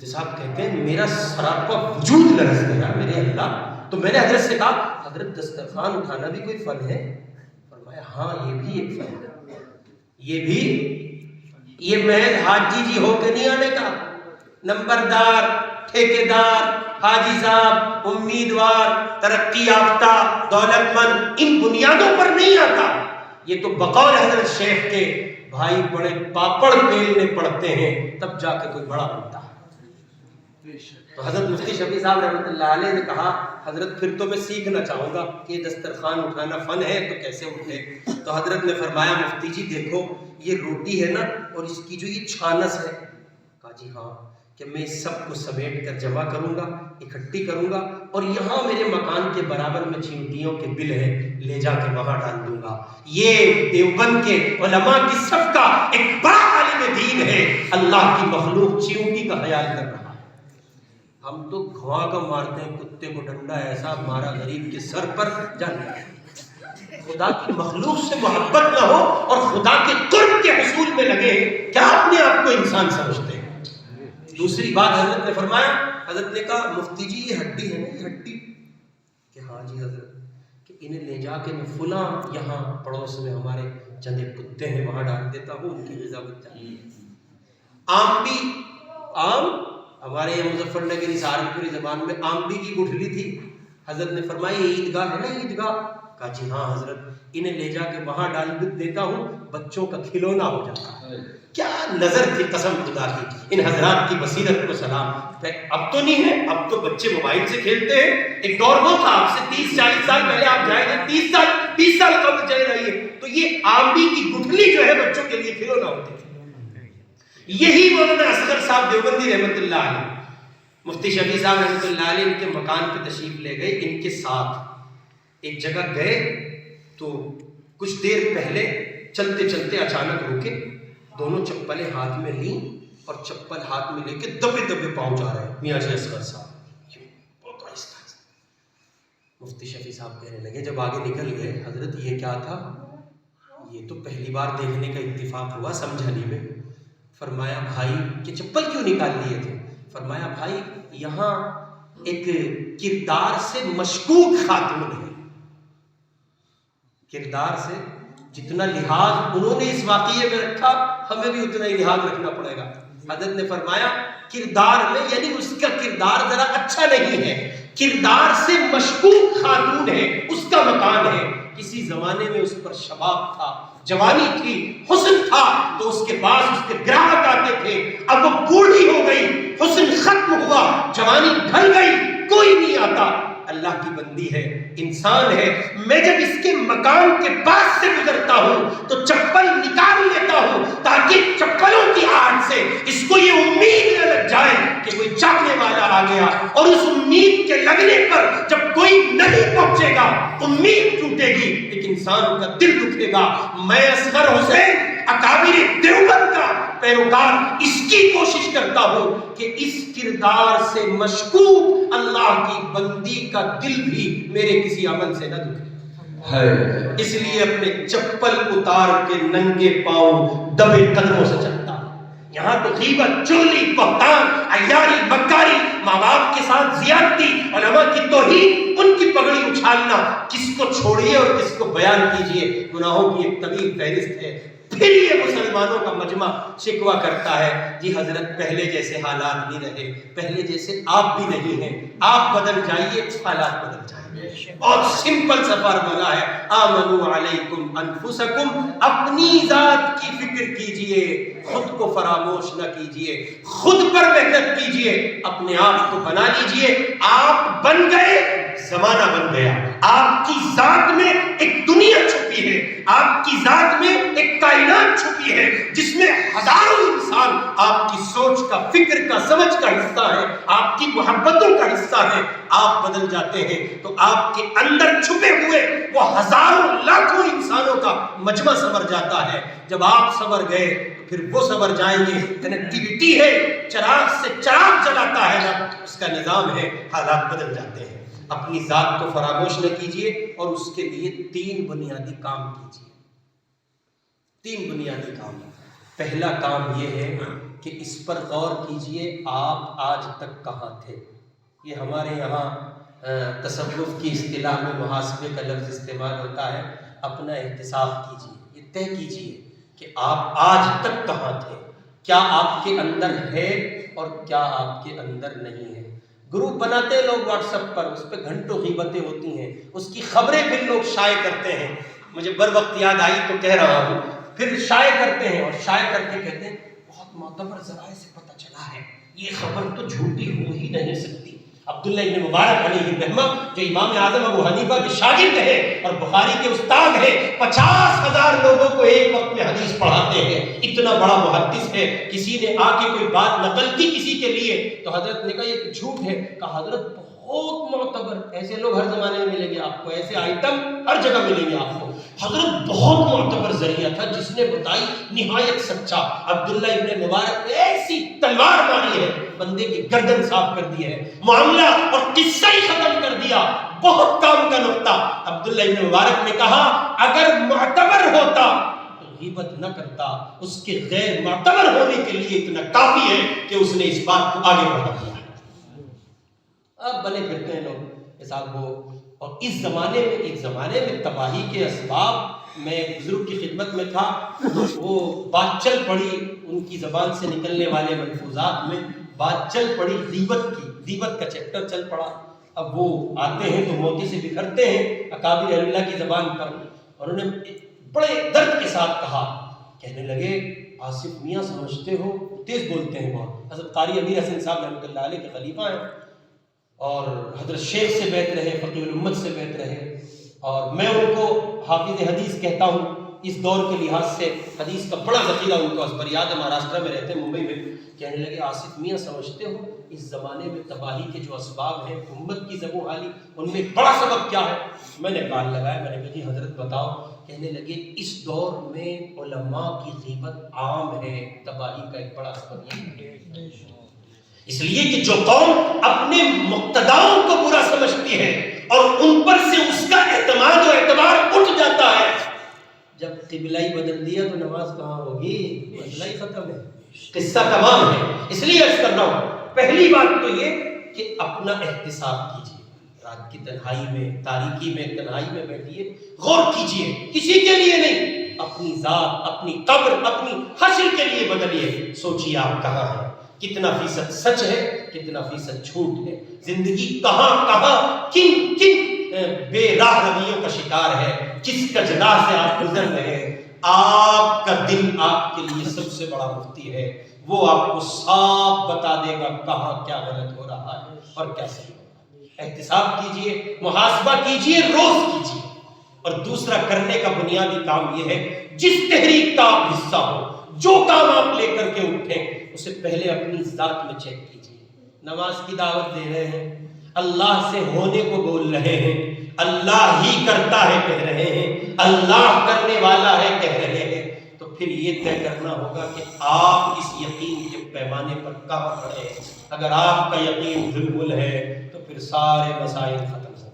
مفتی صاحب کہتے ہیں میرا سراپا وجود لرز گیا میرے اللہ. تو میں نے حضرت سے کہا حضرت دسترخوان اٹھانا بھی کوئی فن ہے؟ فرمایا ہاں یہ بھی ایک فن ہے. یہ بھی یہ محض حاجی جی ہو کے نہیں آنے کا. نمبردار، ٹھیکیدار، حاجی صاحب، امیدوار، ترقی یافتہ، دولت مند، ان بنیادوں پر نہیں آتا. یہ تو بقول حضرت شیخ کے بھائی بڑے پاپڑ بیلنے پڑتے ہیں تب جا کے کوئی بڑا بنتا ہے. تو حضرت مفتی شفیع صاحب رحمۃ اللہ علیہ نے کہا حضرت پھر تو میں سیکھنا چاہوں گا کہ یہ دسترخوان اٹھانا فن ہے تو کیسے اٹھے. تو حضرت نے فرمایا مفتی جی دیکھو یہ روٹی ہے نا اور اس کی جو یہ چھانس ہے. کہا جی ہاں. کہ میں اس سب کو سمیٹ کر جمع کروں گا، اکٹھی کروں گا اور یہاں میرے مکان کے برابر میں چیونٹیوں کے بل ہے لے جا کے وہاں ڈال دوں گا. یہ دیوبند کے علماء کی صف کا ایک بڑا عالم دین ہے. اللہ کی مخلوق چیونٹی کا خیال کر رہا ہے. ہم تو گھوا کا مارتے ہیں کتے کو ڈنڈا ایسا مارا غریب کے سر پر جانے. خدا کی مخلوق سے محبت نہ ہو اور خدا کے قرب کے حصول میں لگے کیا اپنے آپ کو انسان سمجھتے ہیں. دوسری بات حضرت نے فرمایا، حضرت نے کہا مفتی جی یہ ہڈی ہے نا یہ ہڈی. کہ ہاں جی حضرت. کہ انہیں لے جا کے میں فلاں یہاں پڑوس میں ہمارے چند کتے ہیں وہاں ڈال دیتا ہوں ان کی غذا بچ جاتی ہے. آم بھی آم ہمارے یہاں مظفر نگری سہارنپوری زبان میں آمبی کی گٹھلی تھی. حضرت نے فرمایا یہ عیدگاہ ہے نا عیدگاہ. کہا جی ہاں حضرت. انہیں لے جا کے وہاں ڈال دیتا ہوں بچوں کا کھلونا ہو جاتا ہے. کیا نظر تھی قسم خدا کی. ان حضرات کی بصیرت کو سلام. اب تو نہیں ہے، اب تو بچے موبائل سے کھیلتے ہیں. ایک دور وہ تھا آپ سے 30-40 سال پہلے آپ جائیں گے 30 سال قبل چلے رہیے تو یہ آمبی کی گٹھلی جو ہے بچوں کے لیے کھلونا ہوتی تھی. یہی مولانا اصغر صاحب دیوبندی رحمت اللہ علیہ، مفتی شفیع صاحب رحمت اللہ علیہ ان کے مکان پہ تشریف لے گئے. ان کے ساتھ ایک جگہ گئے تو کچھ دیر پہلے چلتے چلتے اچانک رکے. دونوں چپلیں ہاتھ میں لیں اور چپل ہاتھ میں لے کے دبے دبے پاؤں جا رہے ہیں. میاں جی اصغر صاحب بہت آہستہ. مفتی شفیع صاحب کہنے لگے جب آگے نکل گئے حضرت یہ کیا تھا؟ یہ تو پہلی بار دیکھنے کا اتفاق ہوا سمجھانے میں. فرمایا بھائی کہ چپل کیوں نکال لیے تھے؟ فرمایا بھائی یہاں ایک کردار سے مشکوک خاتون ہے. کردار سے جتنا لحاظ انہوں نے اس واقعے میں رکھا ہمیں بھی اتنا ہی لحاظ رکھنا پڑے گا. حضرت نے فرمایا کردار میں یعنی اس کا کردار ذرا اچھا نہیں ہے، کردار سے مشکوک خاتون ہے، اس کا مکان ہے. کسی زمانے میں اس پر شباب تھا، جوانی تھی، حسن تھا تو اس کے پاس اس کے گراہک آتے تھے. اب وہ بوڑھی ہو گئی، حسن ختم ہوا، جوانی ڈھل گئی، کوئی نہیں آتا. اللہ کی بندی ہے، انسان ہے. میں جب اس کے مکان کے پاس سے گزرتا ہوں تو چپل نکال لیتا ہوں تاکہ چپلوں کی آڑ سے اس کو یہ امید نہ لگ جائے کہ کوئی چاہنے والا آ گیا. اور اس امید کے لگنے پر جب کوئی نہیں پہنچے گا امید ٹوٹے گی، ایک انسان کا دل دکھے گا. میں اصغر حسین اکابر دیوبند کا پیروکار اس کی کوشش کرتا ہوں کہ اس کردار سے مشکوک اللہ کی بندی کا دل بھی میرے کسی عمل سے نہ دکھے. اس لیے اپنے چپل اتار کے ننگے پاؤں دبے قدموں سے چلتا. یہاں تو غیبت، چغلی، بہتان، عیاری، مکاری، ماں باپ کے ساتھ زیادتی، علماء کی توہین، ان کی پگڑی اچھالنا، کس کو چھوڑیے اور کس کو بیان کیجیے. گناہوں کی ایک طویل فہرست ہے. پھر یہ مسلمانوں کا مجمع شکوہ کرتا ہے جی حضرت پہلے جیسے حالات نہیں رہے، پہلے جیسے آپ بھی نہیں ہیں، آپ بدل جائیے حالات بدل جائیں. بہت سمپل سا فارمولا ہے. آمنوا علیکم انفسکم، اپنی ذات کی فکر کیجئے، خود کو فراموش نہ کیجئے، خود پر محنت کیجئے، اپنے آپ کو بنا لیجئے. آپ بن گئے، زمانہ بن گیا. آپ کی ذات میں ایک دنیا چھپی ہے، آپ کی ذات میں ایک کائنات چھپی ہے جس میں ہزاروں انسان آپ کی سوچ کا، فکر کا، سمجھ کا حصہ ہے، آپ کی محبتوں کا حصہ ہے. آپ بدل جاتے ہیں تو آپ کے اندر چھپے ہوئے وہ ہزاروں لاکھوں انسانوں کا مجمع سنور جاتا ہے. جب آپ سنور گئے تو پھر وہ سنور جائیں گے. کنیکٹیویٹی ہے، چراغ سے چراغ جلاتا ہے نا، اس کا نظام ہے، حالات بدل جاتے ہیں. اپنی ذات کو فراموش نہ کیجیے اور اس کے لیے 3 بنیادی کام کیجیے. 3 بنیادی کام. پہلا کام یہ ہے کہ اس پر غور کیجئے آپ آج تک کہاں تھے۔ یہ ہمارے یہاں تصوف کی اصطلاح میں محاسبے کا لفظ استعمال ہوتا ہے۔ اپنا احتساب کیجئے، یہ طے کیجئے کہ آپ آج تک کہاں تھے، کیا آپ کے اندر ہے اور کیا آپ کے اندر نہیں ہے۔ گروپ بناتے ہیں لوگ واٹس ایپ پر، اس پہ گھنٹوں غیبتیں ہوتی ہیں، اس کی خبریں پھر لوگ شائع کرتے ہیں۔ مجھے بر وقت یاد آئی تو کہہ رہا ہوں، پھر شائع کرتے ہیں اور شائع کر کے کہتے ہیں بہت معتبر ذرائع سے پتہ چلا ہے، یہ خبر تو جھوٹی ہو ہی نہیں سکتی۔ عبداللہ ابن مبارک علیہ الرحمہ جو امام اعظم ابو حنیفہ کے شاگرد ہے اور بخاری کے استاد ہے، 50,000 لوگوں کو ایک وقت میں حدیث پڑھاتے ہیں، اتنا بڑا محدث ہے۔ کسی نے آ کے کوئی بات نقل کی کسی کے لیے تو حضرت نے کہا یہ جھوٹ ہے، کہا حضرت بہت معتبر، ایسے لوگ ہر زمانے میں ملیں گے آپ کو، ایسے آئٹم ہر جگہ ملیں گے آپ کو۔ حضرت بہت معتبر ذریعہ تھا جس نے بتائی نہایت سچا۔ عبداللہ ابن مبارک نے ایسی تلوار ماری ہے، بندے کی گردن صاف کر دی ہے، معاملہ اور قصہ ہی ختم کر دیا، بہت کام کا نقطہ۔ عبداللہ ابن مبارک نے کہا اگر معتبر ہوتا تو غیبت نہ کرتا، اس کے غیر معتبر ہونے کے لیے اتنا کافی ہے کہ اس نے اس بات کو آگے بڑھا دیا۔ اب بنے پھرتے ہیں لوگ حساب وہ، اور اس زمانے میں، ایک زمانے میں تباہی کے اسباب، میں ایک بزرگ کی خدمت میں تھا، وہ بات چل پڑی ان کی زبان سے نکلنے والے ملفوظات میں، بات چل پڑی غیبت کی، غیبت کا چیپٹر چل پڑا۔ اب وہ آتے ہیں تو موتی سے بکھرتے ہیں اکابر اہل اللہ کی زبان پر، اور انہوں نے بڑے درد کے ساتھ کہا، کہنے لگے آصف میاں سمجھتے ہو، تیز بولتے ہیں بہت، حضرت قاری امیر حسن صاحب رحمۃ اللہ علیہ کے خلیفہ ہیں، اور حضرت شیخ سے بیعت رہے، فقیہ الامت سے بیعت رہے، اور میں ان کو حافظ حدیث کہتا ہوں۔ اس دور کے لحاظ سے حدیث کا بڑا ذخیرہ ان کو ازبریاد ہے، مہاراشٹر میں رہتے ہیں، ممبئی میں۔ کہنے لگے آصف میاں سمجھتے ہو اس زمانے میں تباہی کے جو اسباب ہیں، امت کی زبوں حالی، ان میں بڑا سبب کیا ہے؟ میں نے کان لگایا، میں نے کہا جی حضرت بتاؤ۔ کہنے لگے اس دور میں علماء کی غیبت عام ہے، تباہی کا ایک بڑا سبب یہ ہے، اس لیے کہ جو قوم اپنے مقتداؤں کو برا سمجھتی ہے اور ان پر سے اس کا اعتماد و اعتبار اٹھ جاتا ہے، جب قبلہ ہی بدل دیا تو نماز کہاں ہوگی؟ مسئلہ ہی ختم ہے، قصہ تمام ہے۔ اس لیے عرض کر رہا ہوں، پہلی بات تو یہ کہ اپنا احتساب کیجیے، رات کی تنہائی میں، تاریکی میں، تنہائی میں بیٹھیے، غور کیجیے، کسی کے لیے نہیں، اپنی ذات، اپنی قبر، اپنی حشر کے لیے بدلیے۔ سوچیے آپ کہاں ہیں، کتنا فیصد سچ ہے، کتنا فیصد جھوٹ ہے، زندگی کہاں کہاں کن کن بے راہ رویوں کا شکار ہے، کس کجرا سے آپ گزر رہے ہیں۔ آپ کا دل آپ کے لیے سب سے بڑا مفتی ہے، وہ آپ کو صاف بتا دے گا کہاں کیا غلط ہو رہا ہے اور کیا صحیح ہو رہا ہے۔ احتساب کیجئے، محاسبہ کیجئے، روز کیجئے۔ اور دوسرا کرنے کا بنیادی کام یہ ہے، جس تحریک کا آپ حصہ ہو، جو کام آپ لے کر کے اٹھیں، اسے پہلے اپنی ذات میں چیک کیجئے۔ نماز کی دعوت دے رہے ہیں، اللہ سے ہونے کو بول رہے ہیں، اللہ ہی کرتا ہے کہہ رہے ہیں، اللہ کرنے والا ہے کہہ رہے ہیں، تو پھر یہ طے کرنا ہوگا کہ آپ اس یقین کے پیمانے پر کہاں کھڑے ہیں۔ اگر آپ کا یقین ڈھلمل ہے تو پھر سارے مسائل ختم ہو۔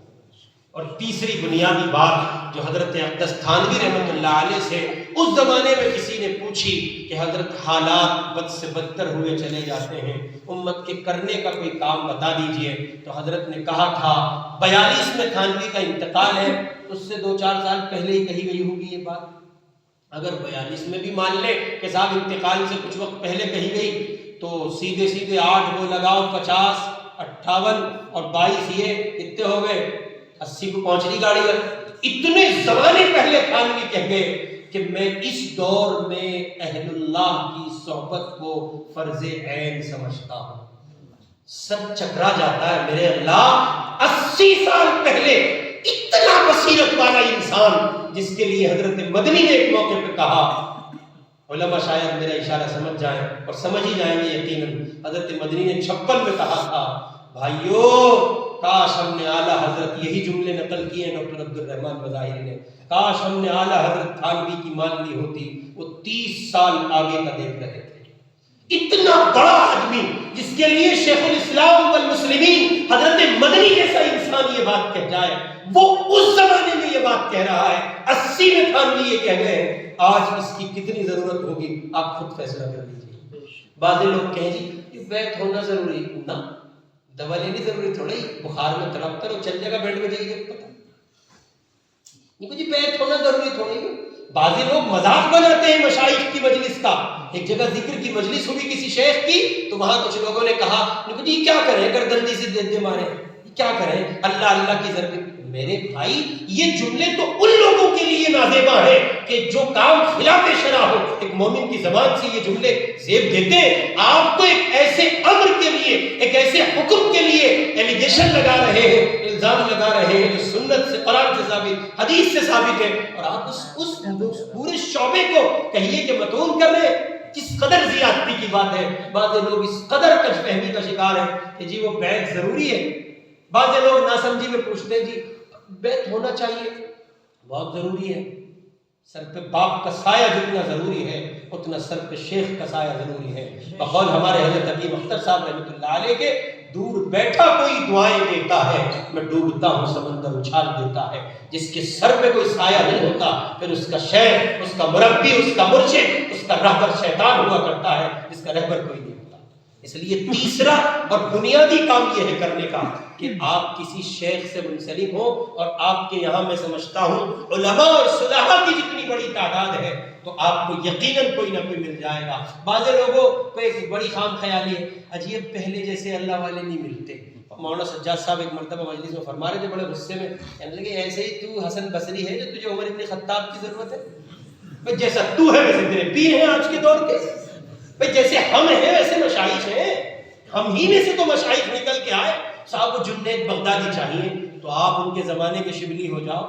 اور تیسری بنیادی بات جو حضرت اقدس تھانوی رحمۃ اللہ علیہ سے اس زمانے میں کسی نے پوچھی کہ حضرت حالات بد سے بدتر ہوئے چلے جاتے ہیں، امت کے کرنے کا کوئی کام بتا دیجئے، تو حضرت نے کہا تھا 42 میں تھانوی کا انتقال ہے، اس سے 2-4 سال پہلے ہی کہی گئی ہوگی یہ بات۔ اگر 42 میں بھی مان لیں کہ صاحب انتقال سے کچھ وقت پہلے کہی گئی، تو سیدھے سیدھے 8 وہ لگاؤ، 50 58 اور 22 یہ کتنے ہو گئے؟ 80 کو پہنچ رہی گاڑی ہے۔ اتنے زمانے پہلے تھانوی کہہ گئے کہ میں اس دور میں اہل اللہ کی صحبت کو فرض عین سمجھتا ہوں۔ سب چکرا جاتا ہے، میرے اللہ 80 سال پہلے اتنا بصیرت والا انسان، جس کے لیے حضرت مدنی نے ایک موقع پہ کہا، علماء شاید میرا اشارہ سمجھ جائیں اور سمجھ ہی جائیں گے یقیناً، حضرت مدنی نے 56 میں کہا تھا، بھائیو کاش ہم نے اعلیٰ حضرت، یہی جملے نقل کیے ڈاکٹر عبد الرحمن بظاہری نے، کاش ہم نے اعلیٰ حضرت تھانوی کی مان لی ہوتی، وہ 30 سال آگے کا دیکھ رہے تھے۔ اتنا بڑا آدمی جس کے لیے شیخ الاسلام والمسلمین حضرت مدنی جیسا انسان یہ بات کہہ جائے، وہ اس زمانے میں یہ بات کہہ رہا ہے، 80 میں تھانوی یہ کہہ گئے ہیں، آج اس کی کتنی ضرورت ہوگی آپ خود فیصلہ کر لیجیے۔ بعض لوگ کہیں جی یہ بیت ہونا ضروری نہ، دوا لینی ضروری تھوڑی، بخار میں تڑپ کر چل جائے گا بیڈ میں جائیے پتہ نہیں، جی بیت ہونا ضروری تھوڑی ہے۔ بعض لوگ مذاق بناتے ہیں مشائخ کی مجلس کا۔ ایک جگہ ذکر کی مجلس ہوئی کسی شیخ کی، تو وہاں کچھ لوگوں نے کہا جی کیا کریں، گردن سے دے مارے، کیا کریں، اللہ اللہ کی ضرورت۔ میرے بھائی یہ جملے تو ان لوگوں کے لیے نازیبا ہیں کہ جو کام خلاف شرع ہو، ایک مومن کی زبان سے یہ جملے زیب دیتے ہیں۔ آپ تو ایک ایسے امر کے لیے، ایک ایسے حکم کے لیے ایلیگیشن لگا رہے ہیں، الزام لگا رہے ہیں جو سنت سے، قرآن سے ثابت، حدیث سے ثابت ہے، اور آپ اس پورے شعبے کو کہیے کہ متون کر رہے ہیں۔ کس قدر زیادتی کی بات ہے۔ بعض لوگ اس قدر کج فہمی کا شکار ہیں کہ جی وہ بیت ضروری ہے۔ بعض لوگ ناسمجھی میں پوچھتے ہیں جی بیت ہونا چاہیے، بہت ضروری ہے، سر پہ باپ کا سایہ جتنا ضروری ہے اتنا سر پہ شیخ کا سایہ ضروری ہے۔ بقول ہمارے حضرت حکیم اختر صاحب رحمۃ اللہ علیہ کے، دور بیٹھا کوئی دعائیں دیتا ہے، میں ڈوبتا ہوں سمندر اچھال دیتا ہے۔ جس کے سر پہ کوئی سایہ نہیں ہوتا پھر اس کا شیخ، اس کا مربی، اس کا مرشد، اس کا رہبر شیطان ہوا کرتا ہے، جس کا رہبر کوئی نہیں ہوتا۔ اس لیے تیسرا اور بنیادی کام یہ ہے کرنے کا کہ آپ کسی شیخ سے منسلک ہو، اور آپ کے یہاں میں سمجھتا ہوں علماء اور صلحاء کی جتنی بڑی تعداد ہے تو آپ کو یقیناً کوئی نہ کوئی مل جائے گا۔ بعض لوگوں کو ایک بڑی خام خیالی ہے، عجیب پہلے جیسے اللہ والے نہیں ملتے۔ مولانا سجاد صاحب ایک مرتبہ مجلس میں فرما رہے تھے بڑے غصے میں، کہنے لگے ایسے ہی تو حسن بصری ہے جو تجھے عمر ابن خطاب کی ضرورت ہے؟ بھئی جیسا تو ہے ویسے تیرے پیر ہیں آج کے دور کے، بھئی جیسے ہم ہیں ویسے مشائخ ہیں، ہم ہی میں سے تو مشائخ نکل کے آئے۔ صاحب کو جنید بغدادی چاہیے تو آپ ان کے زمانے کے شبلی ہو جاؤ،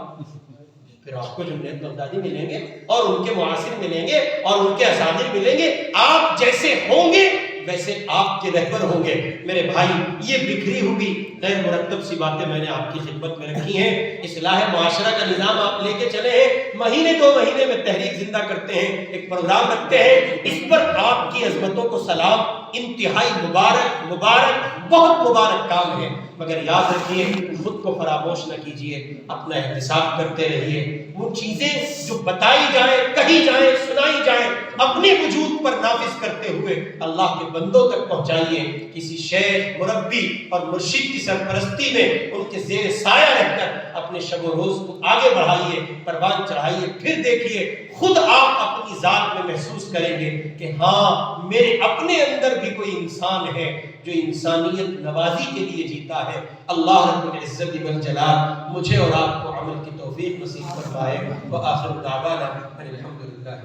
پھر آپ کو جنید بغدادی ملیں گے اور ان کے معاصر ملیں گے اور ان کے اساتذہ ملیں گے۔ آپ جیسے ہوں گے ویسے آپ کے رہبر ہوں گے۔ میرے بھائی یہ بکھری ہوئی غیر مرتب سی باتیں میں نے آپ کی خدمت میں رکھی ہیں۔ اصلاح معاشرہ کا نظام آپ لے کے چلے ہیں، مہینے دو مہینے میں تحریک زندہ کرتے ہیں، ایک پروگرام رکھتے ہیں، اس پر آپ کی عظمتوں کو سلام، انتہائی مبارک مبارک بہت مبارک کام ہے، مگر یاد رکھیے خود کو فراموش نہ کیجیے، اپنا احتساب کرتے رہیے۔ وہ چیزیں جو بتائی جائیں، کہی جائیں، سنائی جائیں، اپنے وجود پر نافذ کرتے ہوئے اللہ کے بندوں تک پہنچائیے۔ کسی شیخ، مربی اور مرشد کی سرپرستی میں ان کے زیر سایہ رہ کر اپنے شب و روز کو آگے بڑھائیے، پروان چڑھائیے، پھر دیکھیے خود آپ اپنی ذات میں محسوس کریں گے کہ ہاں میرے اپنے اندر بھی کوئی انسان ہے جو انسانیت نوازی کے لیے جیتا ہے۔ اللہ رب العزت والجلال مجھے اور آپ کو عمل کی توفیق نصیب فرمائے۔ وآخر دعوانا ان الحمد للہ۔